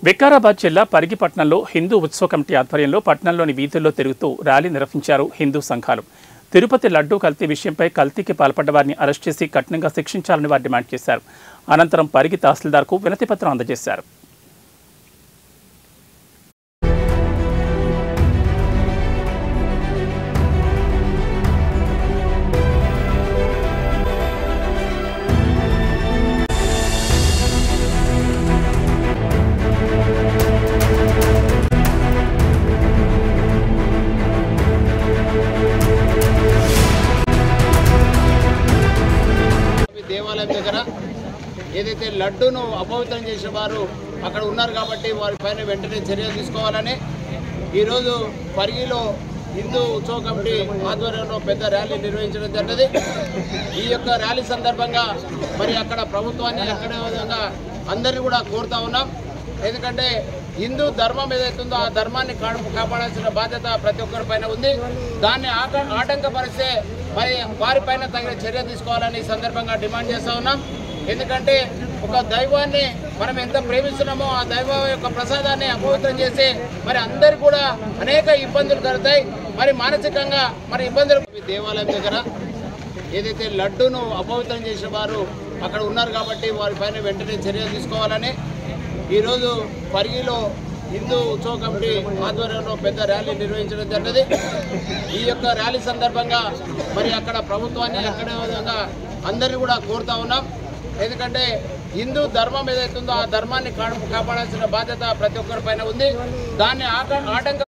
వికారాబాద్ జిల్లా పరిగిపట్నంలో హిందూ ఉత్సవ కమిటీ ఆధ్వర్యంలో పట్టణంలోని వీధుల్లో తిరుగుతూ ర్యాలీ నిర్వహించారు హిందూ సంఘాలు. తిరుపతి లడ్డూ కల్తీ విషయంపై కల్తీకి పాల్పడ్డ వారిని అరెస్ట్ చేసి కఠినంగా శిక్షించాలని వారు డిమాండ్ చేశారు. అనంతరం పరిగి తహసీల్దార్కు వినతిపత్రం అందజేశారు. దేవాలయం దగ్గర ఏదైతే లడ్డూను అపవిత్రం చేసిన వారు అక్కడ ఉన్నారు కాబట్టి వారిపైన వెంటనే చర్యలు తీసుకోవాలని ఈరోజు పరిగిలో హిందూ ఉత్సవ కమిటీ ఆధ్వర్యంలో పెద్ద ర్యాలీ నిర్వహించడం జరిగింది. ఈ యొక్క ర్యాలీ సందర్భంగా మరి అక్కడ ప్రభుత్వాన్ని అక్కడే విధంగా అందరినీ కూడా కోరుతా ఉన్నాం. ఎందుకంటే హిందూ ధర్మం ఏదైతుందో ఆ ధర్మాన్ని కాపాడాల్సిన బాధ్యత ప్రతి ఒక్కరి పైన ఉంది. దాన్ని ఆటంకపరిస్తే మరి వారిపైన తగిన చర్య తీసుకోవాలని ఈ సందర్భంగా డిమాండ్ చేస్తూ ఉన్నాం. ఎందుకంటే ఒక దైవాన్ని మనం ఎంత ప్రేమిస్తున్నామో ఆ దైవం యొక్క ప్రసాదాన్ని అపవిత్రం చేసి మరి అందరు కూడా అనేక ఇబ్బందులు కలుగుతాయి. మరి మానసికంగా మరి ఇబ్బందులు దేవాలయం దగ్గర ఏదైతే లడ్డూను అపవిత్రం చేసిన వారు అక్కడ ఉన్నారు కాబట్టి వారిపైన వెంటనే చర్యలు తీసుకోవాలని ఈరోజు పరిగిలో హిందూ ఉత్సవ కమిటీ ఆధ్వర్యంలో పెద్ద ర్యాలీ నిర్వహించడం జరిగింది. ఈ యొక్క ర్యాలీ సందర్భంగా మరి అక్కడ ప్రభుత్వాన్ని అక్కడే విధంగా అందరినీ కూడా కోరుతా ఉన్నాం. ఎందుకంటే హిందూ ధర్మం ఏదైతుందో ఆ ధర్మాన్ని కాపాడాల్సిన బాధ్యత ప్రతి ఒక్కరి పైన ఉంది. దాన్ని ఆటంక